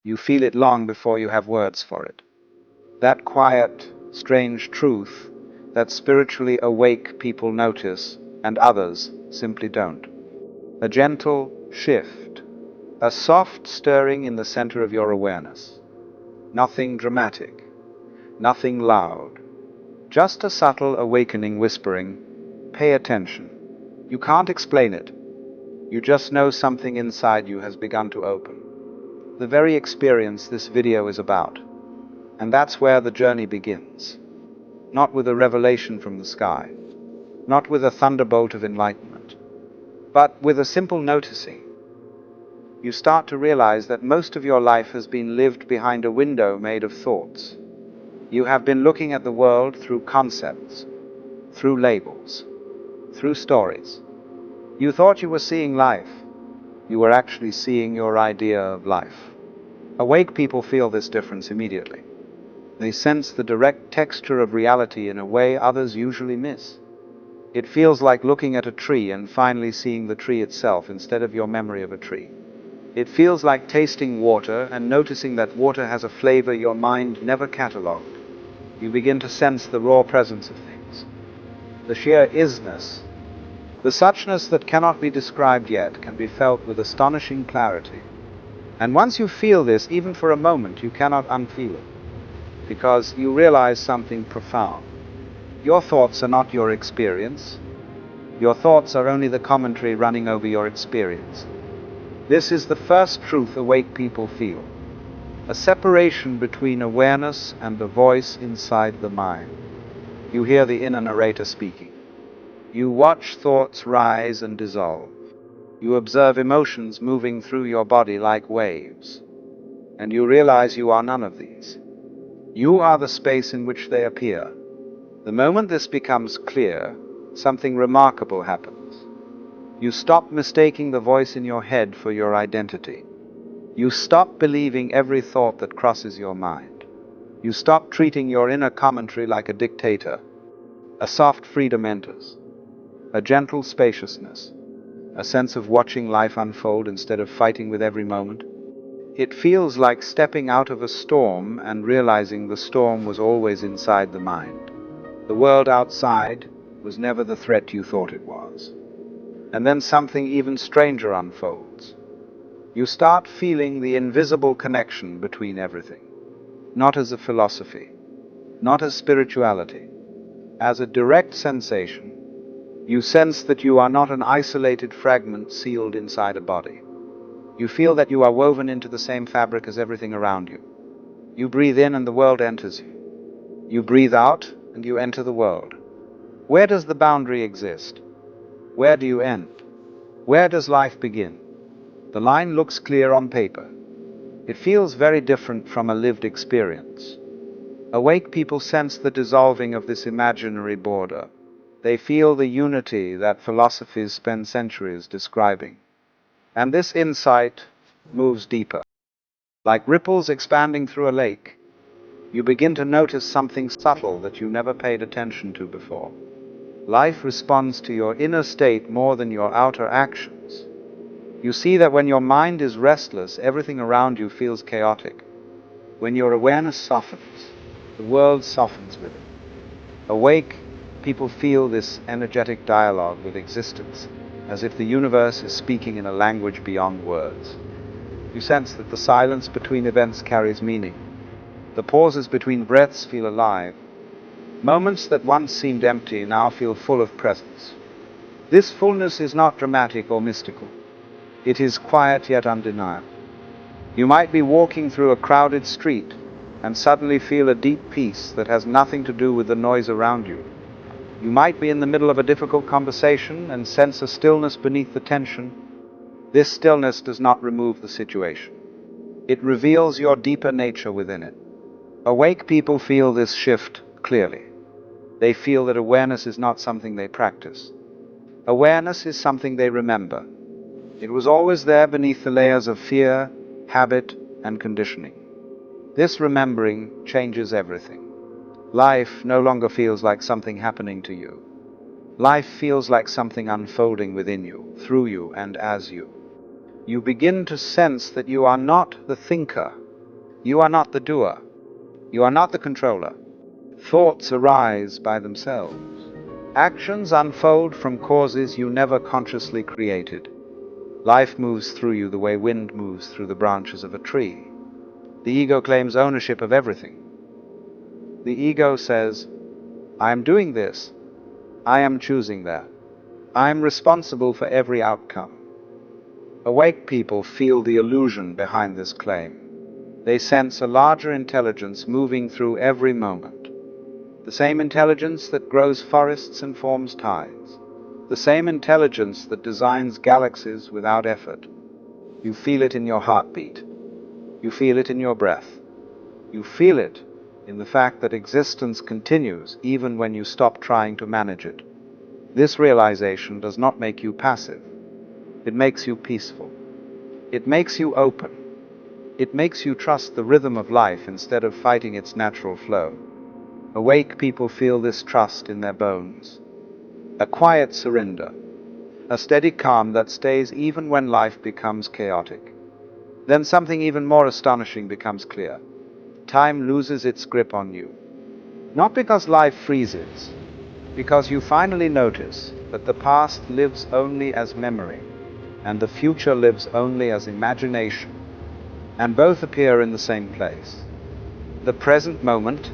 You feel it long before you have words for it. That quiet, strange truth that spiritually awake people notice and others simply don't. A gentle shift, a soft stirring in the center of your awareness. Nothing dramatic, nothing loud, just a subtle awakening whispering, "Pay attention." You can't explain it. You just know something inside you has begun to open. The very experience this video is about. And that's where the journey begins. Not with a revelation from the sky, not with a thunderbolt of enlightenment, but with a simple noticing. You start to realize that most of your life has been lived behind a window made of thoughts. You have been looking at the world through concepts, through labels, through stories. You thought you were seeing life. You were actually seeing your idea of life. Awake people feel this difference immediately. They sense the direct texture of reality in a way others usually miss. It feels like looking at a tree and finally seeing the tree itself instead of your memory of a tree. It feels like tasting water and noticing that water has a flavor your mind never catalogued. You begin to sense the raw presence of things, the sheer isness. The suchness that cannot be described yet can be felt with astonishing clarity. And once you feel this, even for a moment, you cannot unfeel it, because you realize something profound. Your thoughts are not your experience. Your thoughts are only the commentary running over your experience. This is the first truth awake people feel. A separation between awareness and the voice inside the mind. You hear the inner narrator speaking. You watch thoughts rise and dissolve. You observe emotions moving through your body like waves. And you realize you are none of these. You are the space in which they appear. The moment this becomes clear, something remarkable happens. You stop mistaking the voice in your head for your identity. You stop believing every thought that crosses your mind. You stop treating your inner commentary like a dictator. A soft freedom enters, a gentle spaciousness, a sense of watching life unfold instead of fighting with every moment. It feels like stepping out of a storm and realizing the storm was always inside the mind. The world outside was never the threat you thought it was. And then something even stranger unfolds. You start feeling the invisible connection between everything. Not as a philosophy, not as spirituality, as a direct sensation. You sense that you are not an isolated fragment sealed inside a body. You feel that you are woven into the same fabric as everything around you. You breathe in and the world enters you. You breathe out and you enter the world. Where does the boundary exist? Where do you end? Where does life begin? The line looks clear on paper. It feels very different from a lived experience. Awake people sense the dissolving of this imaginary border. They feel the unity that philosophies spend centuries describing. And this insight moves deeper. Like ripples expanding through a lake, you begin to notice something subtle that you never paid attention to before. Life responds to your inner state more than your outer actions. You see that when your mind is restless, everything around you feels chaotic. When your awareness softens, the world softens with it. Awake, people feel this energetic dialogue with existence, as if the universe is speaking in a language beyond words. You sense that the silence between events carries meaning. The pauses between breaths feel alive. Moments that once seemed empty now feel full of presence. This fullness is not dramatic or mystical. It is quiet yet undeniable. You might be walking through a crowded street and suddenly feel a deep peace that has nothing to do with the noise around you. You might be in the middle of a difficult conversation and sense a stillness beneath the tension. This stillness does not remove the situation. It reveals your deeper nature within it. Awake people feel this shift clearly. They feel that awareness is not something they practice. Awareness is something they remember. It was always there beneath the layers of fear, habit, and conditioning. This remembering changes everything. Life no longer feels like something happening to you. Life feels like something unfolding within you, through you, and as you. You begin to sense that you are not the thinker. You are not the doer. You are not the controller. Thoughts arise by themselves. Actions unfold from causes you never consciously created. Life moves through you the way wind moves through the branches of a tree. The ego claims ownership of everything. The ego says, I am doing this. I am choosing that. I am responsible for every outcome. Awake people feel the illusion behind this claim. They sense a larger intelligence moving through every moment. The same intelligence that grows forests and forms tides. The same intelligence that designs galaxies without effort. You feel it in your heartbeat. You feel it in your breath. You feel it in the fact that existence continues even when you stop trying to manage it. This realization does not make you passive. It makes you peaceful. It makes you open. It makes you trust the rhythm of life instead of fighting its natural flow. Awake people feel this trust in their bones. A quiet surrender. A steady calm that stays even when life becomes chaotic. Then something even more astonishing becomes clear. Time loses its grip on you. Not because life freezes, because you finally notice that the past lives only as memory, and the future lives only as imagination, and both appear in the same place. The present moment.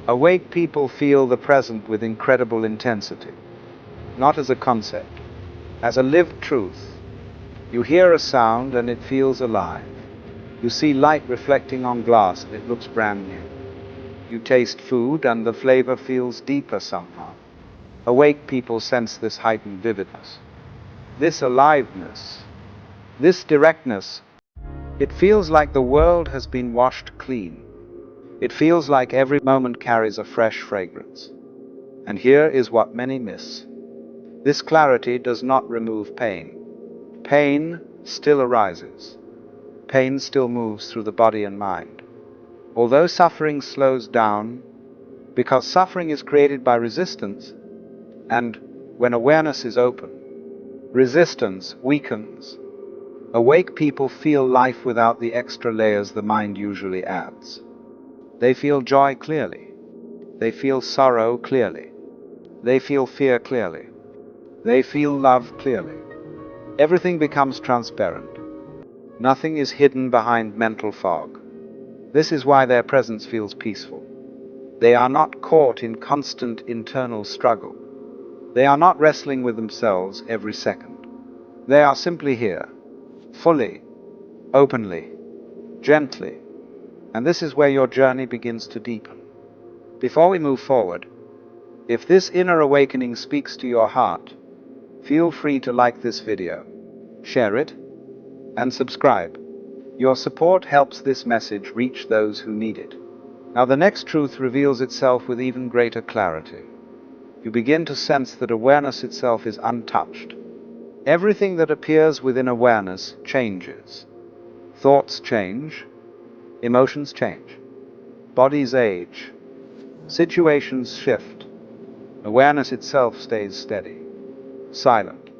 Awake people feel the present with incredible intensity, not as a concept, as a lived truth. You hear a sound and it feels alive. You see light reflecting on glass and it looks brand new. You taste food and the flavor feels deeper somehow. Awake people sense this heightened vividness, this aliveness, this directness. It feels like the world has been washed clean. It feels like every moment carries a fresh fragrance. And here is what many miss. This clarity does not remove pain. Pain still arises. Pain still moves through the body and mind. Although suffering slows down, because suffering is created by resistance, and when awareness is open, resistance weakens. Awake people feel life without the extra layers the mind usually adds. They feel joy clearly. They feel sorrow clearly. They feel fear clearly. They feel love clearly. Everything becomes transparent. Nothing is hidden behind mental fog. This is why their presence feels peaceful. They are not caught in constant internal struggle. They are not wrestling with themselves every second. They are simply here, fully, openly, gently. And this is where your journey begins to deepen. Before we move forward, if this inner awakening speaks to your heart, feel free to like this video, share it, and subscribe. Your support helps this message reach those who need it. Now the next truth reveals itself with even greater clarity. You begin to sense that awareness itself is untouched. Everything that appears within awareness changes. Thoughts change, emotions change, bodies age, situations shift. Awareness itself stays steady, silent,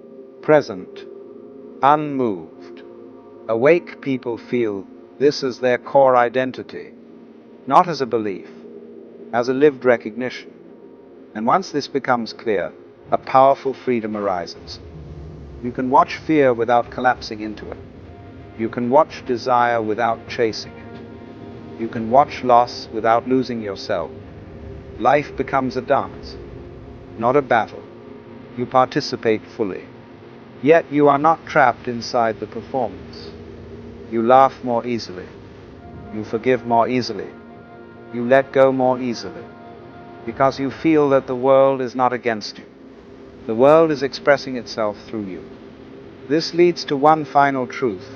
present, unmoved. Awake people feel this as their core identity, not as a belief, as a lived recognition. And once this becomes clear, a powerful freedom arises. You can watch fear without collapsing into it. You can watch desire without chasing it. You can watch loss without losing yourself. Life becomes a dance, not a battle. You participate fully. Yet you are not trapped inside the performance. You laugh more easily. You forgive more easily. You let go more easily. Because you feel that the world is not against you. The world is expressing itself through you. This leads to one final truth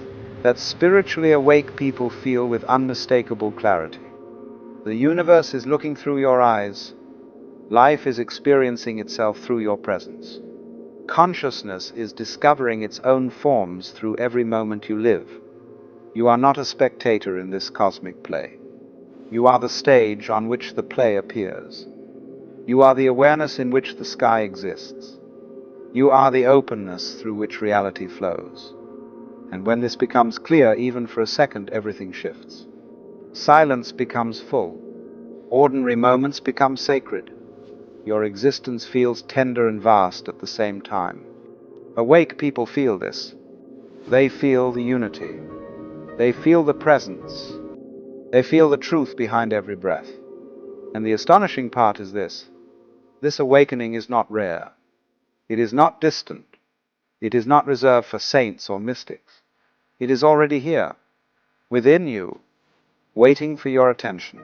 that spiritually awake people feel with unmistakable clarity. The universe is looking through your eyes. Life is experiencing itself through your presence. Consciousness is discovering its own forms through every moment you live. You are not a spectator in this cosmic play. You are the stage on which the play appears. You are the awareness in which the sky exists. You are the openness through which reality flows. And when this becomes clear, even for a second, everything shifts. Silence becomes full. Ordinary moments become sacred. Your existence feels tender and vast at the same time. Awake people feel this. They feel the unity. They feel the presence. They feel the truth behind every breath. And the astonishing part is this. This awakening is not rare. It is not distant. It is not reserved for saints or mystics. It is already here, within you, waiting for your attention.